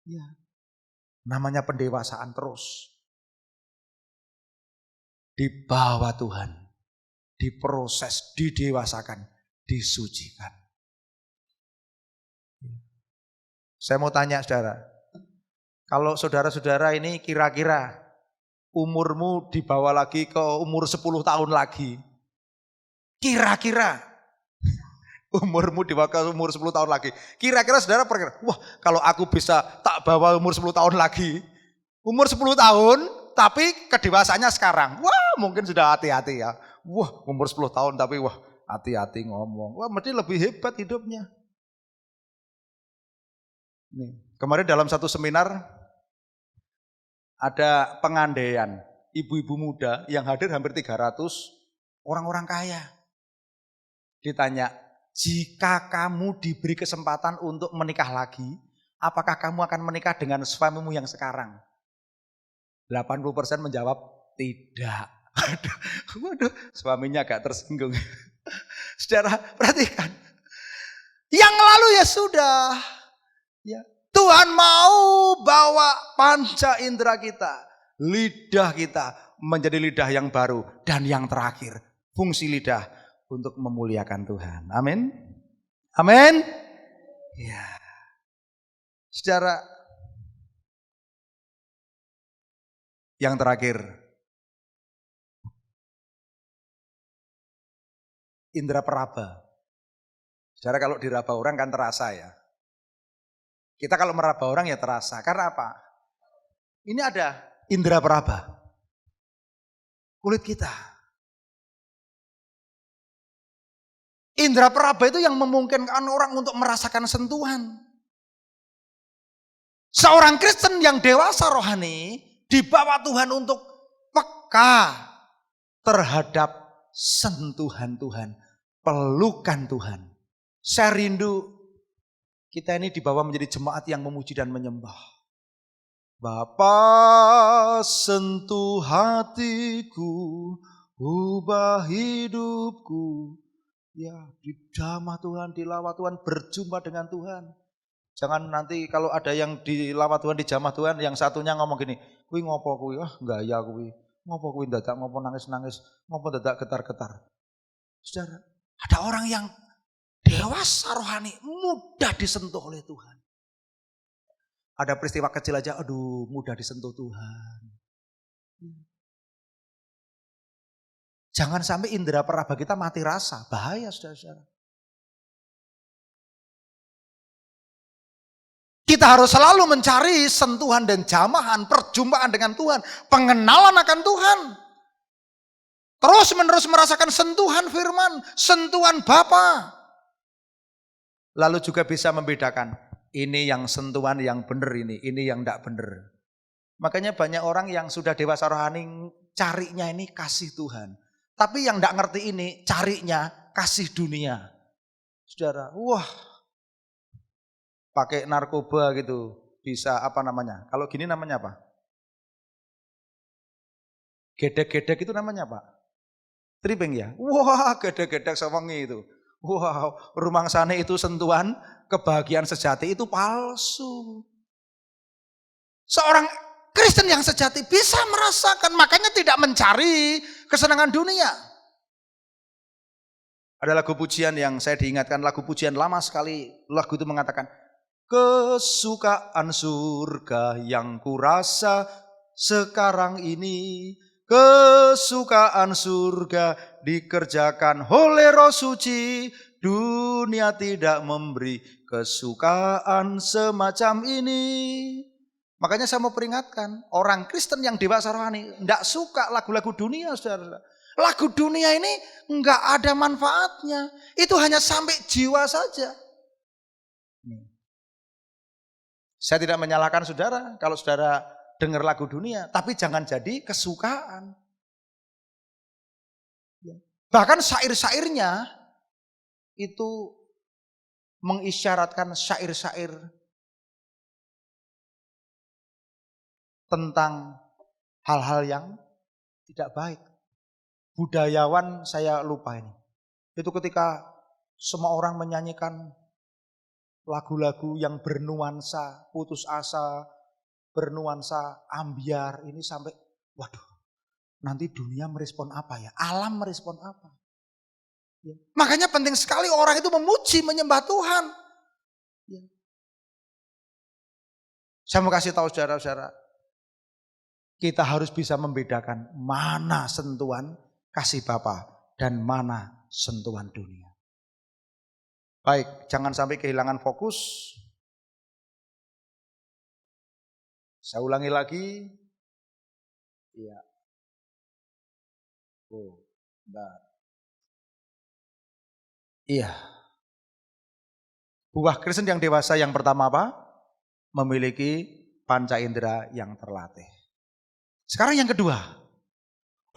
Ya, namanya pendewasaan terus. Dibawa Tuhan. Diproses, didewasakan, disucikan. Saya mau tanya saudara, kalau saudara-saudara ini kira-kira umurmu dibawa lagi ke umur 10 tahun lagi, kira-kira umurmu dibawa ke umur 10 tahun lagi, kira-kira saudara perkira, wah kalau aku bisa tak bawa umur 10 tahun lagi, umur 10 tahun tapi kedewasaannya sekarang, wah mungkin sudah hati-hati ya. Wah umur 10 tahun tapi wah hati-hati ngomong. Wah mesti lebih hebat hidupnya. Nih, kemarin dalam satu seminar ada pengandaian ibu-ibu muda yang hadir hampir 300 orang-orang kaya. Ditanya, jika kamu diberi kesempatan untuk menikah lagi, apakah kamu akan menikah dengan suamimu yang sekarang? 80% menjawab tidak. Waduh, suaminya agak tersinggung. Saudara, perhatikan. Yang lalu ya sudah. Ya, Tuhan mau bawa panca indera kita, lidah kita menjadi lidah yang baru dan yang terakhir, fungsi lidah untuk memuliakan Tuhan. Amin. Amin. Ya. Saudara, yang terakhir, indera peraba. Saudara kalau diraba orang kan terasa ya. Kita kalau meraba orang ya terasa. Karena apa? Ini ada indera peraba. Kulit kita. Indera peraba itu yang memungkinkan orang untuk merasakan sentuhan. Seorang Kristen yang dewasa rohani dibawa Tuhan untuk peka terhadap sentuhan Tuhan, pelukan Tuhan. Saya rindu Kita ini dibawa menjadi jemaat yang memuji dan menyembah. Bapa, sentuh hatiku, ubah hidupku. Ya, dijamah Tuhan, dilawat Tuhan, berjumpa dengan Tuhan. Jangan nanti kalau ada yang dilawat Tuhan, dijamah Tuhan, yang satunya ngomong gini, kuwi ngopo kuwi, enggak ya kuwi. Ngopo kuwi dadak ngopo nangis-nangis, ngopo dadak getar-getar. Saudara, ada orang yang dewasa rohani, mudah disentuh oleh Tuhan. Ada peristiwa kecil aja, aduh mudah disentuh Tuhan. Jangan sampai indera peraba kita mati rasa, bahaya saudara-saudara. Kita harus selalu mencari sentuhan dan jamahan, perjumpaan dengan Tuhan, pengenalan akan Tuhan. Terus menerus merasakan sentuhan firman, sentuhan Bapa. Lalu juga bisa membedakan, ini yang sentuhan yang benar ini yang tidak benar. Makanya banyak orang yang sudah dewasa rohani carinya ini kasih Tuhan. Tapi yang tidak ngerti ini carinya kasih dunia. Saudara, wah pakai narkoba gitu bisa apa namanya? Kalau gini namanya apa? Gedek-gedek itu namanya apa? Tripping ya? Wah gedek-gedek sewengi itu. Wow, rumangsane itu sentuhan kebahagiaan sejati itu palsu. Seorang Kristen yang sejati bisa merasakan, makanya tidak mencari kesenangan dunia. Ada lagu pujian yang saya diingatkan, lagu pujian lama sekali. Lagu itu mengatakan, kesukaan surga yang kurasa sekarang ini, kesukaan surga dikerjakan oleh Roh Suci, dunia tidak memberi kesukaan semacam ini. Makanya saya mau peringatkan, orang Kristen yang dewasa rohani tidak suka lagu-lagu dunia, saudara. Lagu dunia ini enggak ada manfaatnya, itu hanya sampai jiwa saja. Saya tidak menyalahkan saudara kalau saudara dengar lagu dunia, tapi jangan jadi kesukaan. Bahkan syair-syairnya itu mengisyaratkan syair-syair tentang hal-hal yang tidak baik. Budayawan saya lupa ini. Itu ketika semua orang menyanyikan lagu-lagu yang bernuansa putus asa, bernuansa ambiar, ini sampai waduh, nanti dunia merespon apa ya? Alam merespon apa? Ya. Makanya penting sekali orang itu memuji, menyembah Tuhan. Ya. Saya mau kasih tahu saudara-saudara, kita harus bisa membedakan mana sentuhan kasih Bapa dan mana sentuhan dunia. Baik, jangan sampai kehilangan fokus. Saya ulangi lagi. Iya. Oh, bentar. Iya. Buah Kristen yang dewasa yang pertama apa? Memiliki panca indera yang terlatih. Sekarang yang kedua.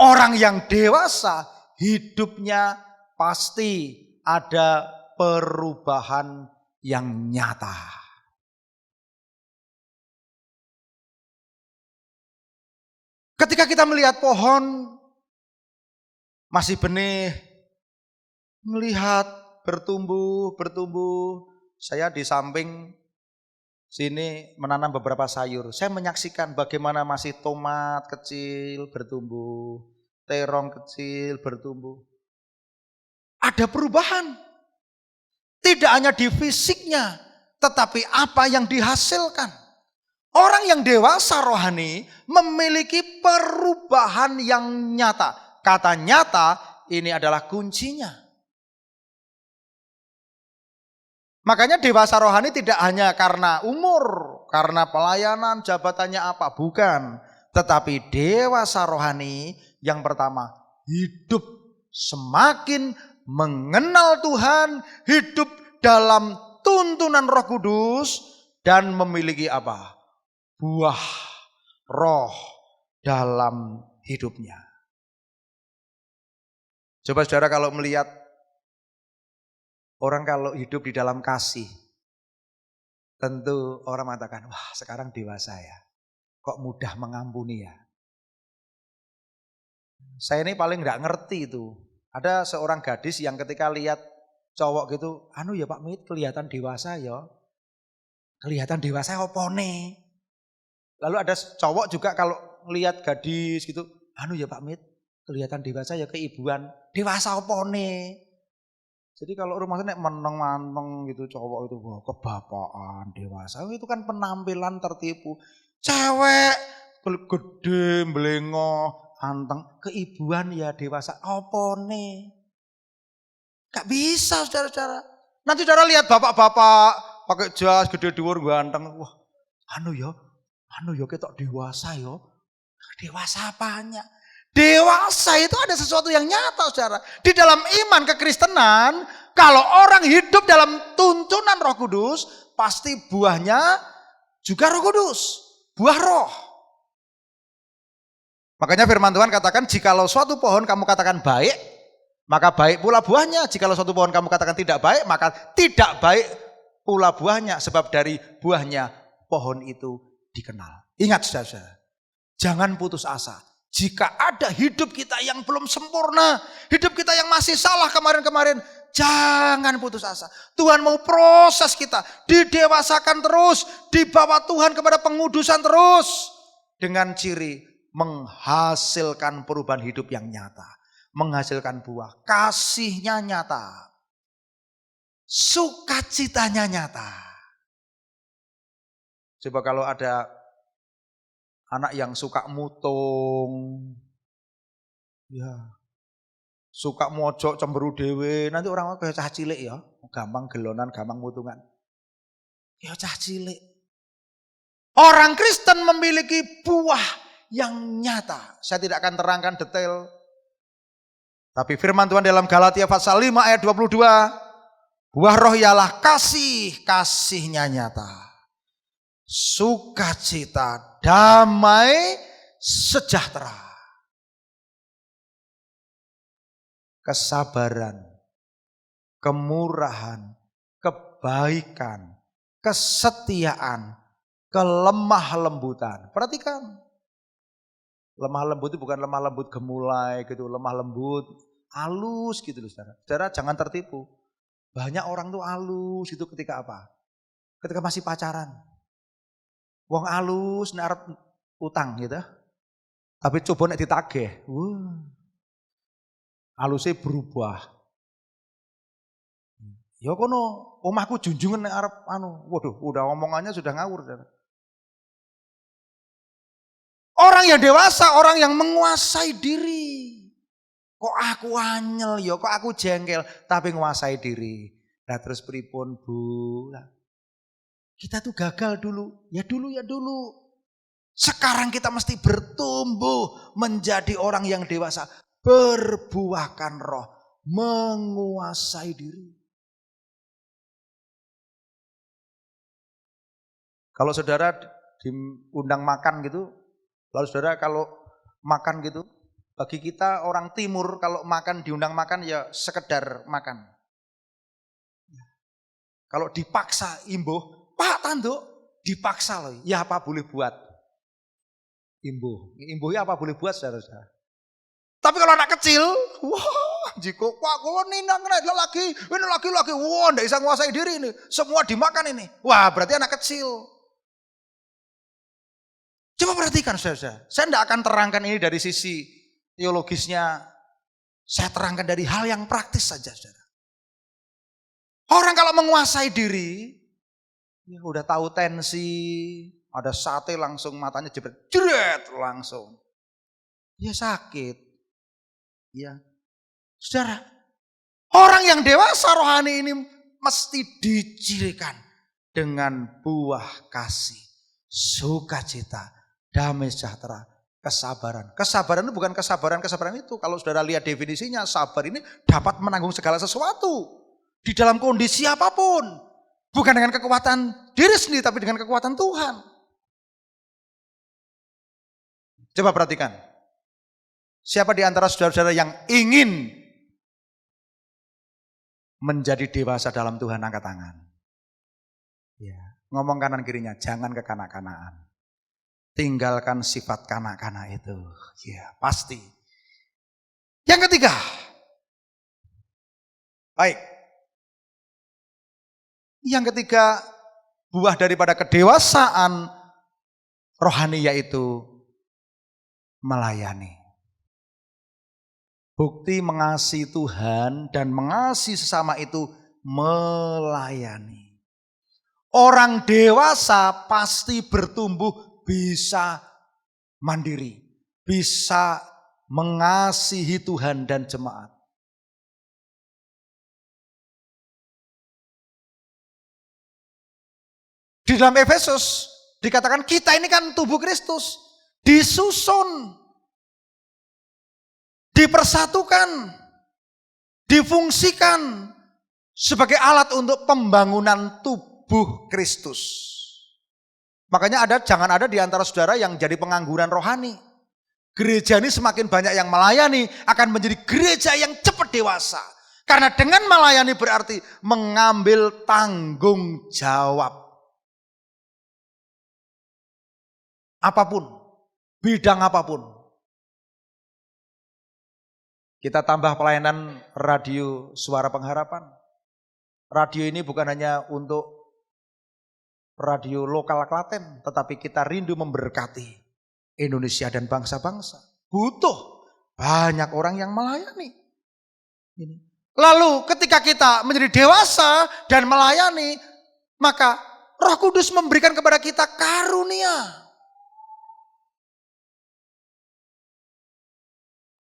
Orang yang dewasa hidupnya pasti ada perubahan yang nyata. Ketika kita melihat pohon masih benih, melihat bertumbuh. Saya di samping sini menanam beberapa sayur. Saya menyaksikan bagaimana masih tomat kecil bertumbuh, terong kecil bertumbuh. Ada perubahan. Tidak hanya di fisiknya, tetapi apa yang dihasilkan. Orang yang dewasa rohani memiliki perubahan yang nyata. Kata nyata ini adalah kuncinya. Makanya dewasa rohani tidak hanya karena umur, karena pelayanan, jabatannya apa, bukan. Tetapi dewasa rohani yang pertama, hidup semakin mengenal Tuhan, hidup dalam tuntunan Roh Kudus, dan memiliki apa? Buah roh dalam hidupnya. Coba saudara kalau melihat orang kalau hidup di dalam kasih, Tentu orang mengatakan, wah sekarang dewasa ya. Kok mudah mengampuni ya. Saya ini paling nggak ngerti itu. Ada seorang gadis yang ketika lihat cowok gitu, anu ya Pak Mit, kelihatan dewasa ya. Kelihatan dewasa opone. Lalu ada cowok juga kalau lihat gadis gitu, anu ya Pak Mit, kelihatan dewasa ya keibuan. Dewasa opone. Jadi kalau rumah saya meneng-manteng gitu cowok itu, wah kebapaan, dewasa. Itu kan penampilan tertipu. Cewek gede, belengo, anteng, keibuan ya dewasa. Opone. Gak bisa saudara-saudara. Nanti saudara lihat bapak-bapak pakai jas gede dhuwur ganteng. Wah, anu ya ketok dewasa ya. Dewasa apanya? Dewasa itu ada sesuatu yang nyata saudara. Di dalam iman kekristenan, kalau orang hidup dalam tuntunan Roh Kudus, pasti buahnya juga Roh Kudus. Buah roh. Makanya firman Tuhan katakan, jikalau suatu pohon kamu katakan baik, maka baik pula buahnya. Jikalau suatu pohon kamu katakan tidak baik, maka tidak baik pula buahnya. Sebab dari buahnya pohon itu dikenal. Ingat saudara, jangan putus asa. Jika ada hidup kita yang belum sempurna, hidup kita yang masih salah kemarin-kemarin, jangan putus asa. Tuhan mau proses kita, didewasakan terus, dibawa Tuhan kepada pengudusan terus. Dengan ciri menghasilkan perubahan hidup yang nyata. Menghasilkan buah, kasihnya nyata. Sukacitanya nyata. Coba kalau ada anak yang suka mutung, ya, suka mojok cemberu dewe, nanti orang kayak cah cilik ya, gampang gelonan, gampang mutungan. Ya cah cilik. Orang Kristen memiliki buah yang nyata. Saya tidak akan terangkan detail. Tapi firman Tuhan dalam Galatia pasal 5 ayat 22, buah roh ialah kasih, kasihnya nyata. Sukacita, damai, sejahtera, kesabaran, kemurahan, kebaikan, kesetiaan, kelemah lembutan. Perhatikan, lemah lembut itu bukan lemah lembut gemulai gitu, lemah lembut halus gitu loh saudara. Saudara jangan tertipu. Banyak orang tuh halus itu ketika apa? Ketika masih pacaran. Wong alus nek arep utang gitu. Tapi coba nek ditagih, alusnya berubah. Ya kono omahku junjungan nek arep waduh, udah omongannya sudah ngawur. Orang yang dewasa, orang yang menguasai diri. Kok aku anyel ya, kok aku jengkel, tapi menguasai diri. Nah terus pripun Bu? Kita tuh gagal dulu. Ya dulu. Sekarang kita mesti bertumbuh menjadi orang yang dewasa. Berbuahkan roh. Menguasai diri. Kalau saudara diundang makan gitu. Lalu saudara kalau makan gitu. Bagi kita orang timur kalau makan diundang makan ya sekedar makan. Kalau dipaksa imbuh. Pak Tanduk dipaksa loh, ya apa boleh buat? Imbuhnya apa boleh buat saudara-saudara? Tapi kalau anak kecil, wah jika Pak kalau ini lagi, wah nggak bisa menguasai diri ini, semua dimakan ini. Wah berarti anak kecil. Coba perhatikan saudara, saya tidak akan terangkan ini dari sisi teologisnya, saya terangkan dari hal yang praktis saja saudara. Orang kalau menguasai diri, ya udah tahu tensi, ada sate langsung matanya jebret langsung. Ya sakit. Ya. Saudara, orang yang dewasa rohani ini mesti dicirikan dengan buah kasih, sukacita, damai sejahtera, kesabaran. Kesabaran itu bukan kesabaran itu. Kalau saudara lihat definisinya, sabar ini dapat menanggung segala sesuatu di dalam kondisi apapun. Bukan dengan kekuatan diri sendiri, tapi dengan kekuatan Tuhan. Coba perhatikan. Siapa di antara saudara-saudara yang ingin menjadi dewasa dalam Tuhan, angkat tangan. Ya. Ngomong kanan kirinya, jangan kekanak-kanakan. Tinggalkan sifat kanak-kanak itu. Ya, pasti. Yang ketiga. Baik. Yang ketiga, buah daripada kedewasaan rohani yaitu melayani. Bukti mengasihi Tuhan dan mengasihi sesama itu melayani. Orang dewasa pasti bertumbuh bisa mandiri, bisa mengasihi Tuhan dan jemaat. Di dalam Efesus dikatakan kita ini kan tubuh Kristus, disusun, dipersatukan, difungsikan sebagai alat untuk pembangunan tubuh Kristus. Makanya jangan ada di antara saudara yang jadi pengangguran rohani. Gereja ini semakin banyak yang melayani akan menjadi gereja yang cepat dewasa. Karena dengan melayani berarti mengambil tanggung jawab. Apapun, bidang apapun. Kita tambah pelayanan radio Suara Pengharapan. Radio ini bukan hanya untuk radio lokal Klaten, tetapi kita rindu memberkati Indonesia dan bangsa-bangsa. Butuh banyak orang yang melayani. Lalu ketika kita menjadi dewasa dan melayani, maka Roh Kudus memberikan kepada kita karunia.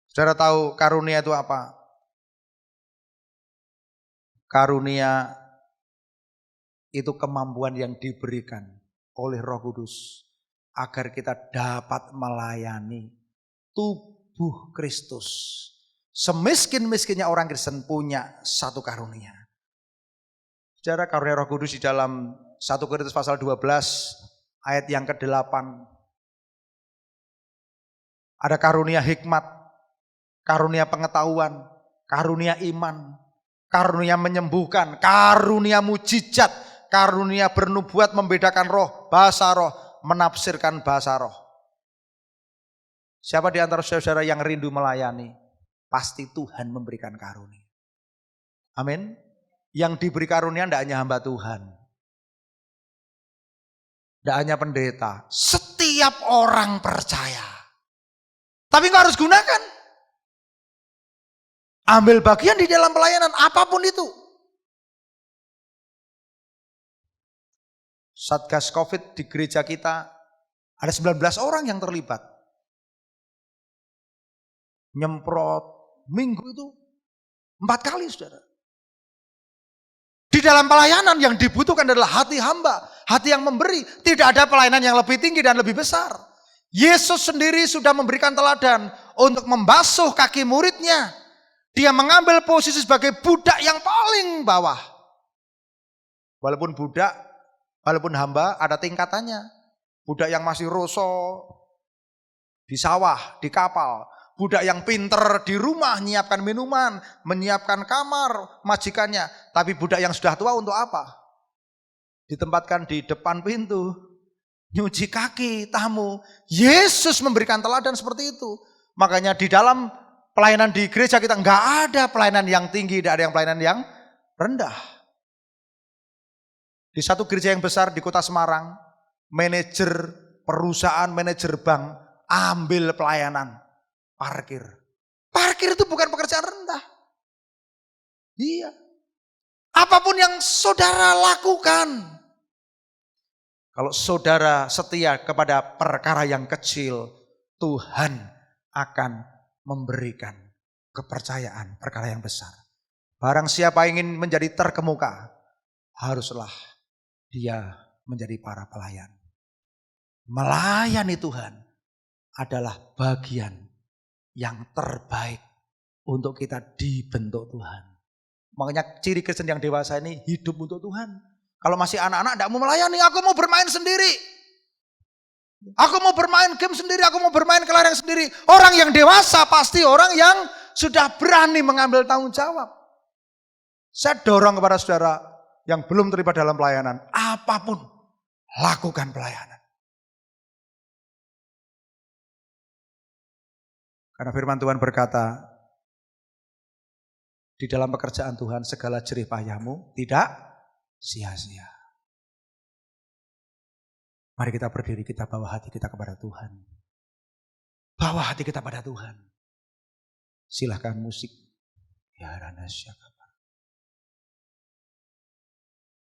Saudara tahu karunia itu apa? Karunia itu kemampuan yang diberikan oleh Roh Kudus agar kita dapat melayani tubuh Kristus. Semiskin-miskinnya orang Kristen punya satu karunia. Saudara, karunia Roh Kudus di dalam 1 Korintus pasal 12 ayat yang ke-8. Ada karunia hikmat, karunia pengetahuan, karunia iman, karunia menyembuhkan, karunia mujizat, karunia bernubuat, membedakan roh, bahasa roh, menafsirkan bahasa roh. Siapa di antara saudara yang rindu melayani? Pasti Tuhan memberikan karunia. Amin. Yang diberi karunia tidak hanya hamba Tuhan. Tidak hanya pendeta. Setiap orang percaya. Tapi engkau harus gunakan. Ambil bagian di dalam pelayanan apapun itu. Satgas COVID di gereja kita ada 19 orang yang terlibat. Nyemprot minggu itu 4 kali, saudara. Di dalam pelayanan yang dibutuhkan adalah hati hamba, hati yang memberi. Tidak ada pelayanan yang lebih tinggi dan lebih besar. Yesus sendiri sudah memberikan teladan untuk membasuh kaki muridnya. Dia mengambil posisi sebagai budak yang paling bawah. Walaupun budak, walaupun hamba ada tingkatannya. Budak yang masih roso di sawah, di kapal. Budak yang pinter di rumah, menyiapkan minuman, menyiapkan kamar majikannya. Tapi budak yang sudah tua untuk apa? Ditempatkan di depan pintu, nyuci kaki tamu. Yesus memberikan teladan seperti itu. Makanya di dalam pelayanan di gereja kita nggak ada pelayanan yang tinggi, tidak ada yang pelayanan yang rendah. Di satu gereja yang besar di kota Semarang, manajer perusahaan, manajer bank ambil pelayanan parkir. Parkir itu bukan pekerjaan rendah. Iya. Apapun yang saudara lakukan, kalau saudara setia kepada perkara yang kecil, Tuhan akan memberikan kepercayaan perkara yang besar. Barang siapa ingin menjadi terkemuka, haruslah dia menjadi para pelayan. Melayani Tuhan adalah bagian yang terbaik untuk kita dibentuk Tuhan. Makanya ciri Kristen yang dewasa ini hidup untuk Tuhan. Kalau masih anak-anak tidak mau melayani, aku mau bermain sendiri. Aku mau bermain game sendiri, aku mau bermain kelereng sendiri. Orang yang dewasa pasti orang yang sudah berani mengambil tanggung jawab. Saya dorong kepada saudara yang belum terlibat dalam pelayanan, apapun lakukan pelayanan. Karena firman Tuhan berkata, di dalam pekerjaan Tuhan segala jerih payahmu tidak sia-sia. Mari kita berdiri, kita bawa hati kita kepada Tuhan. Bawa hati kita pada Tuhan. Silahkan musik. Ya Rana Syakab.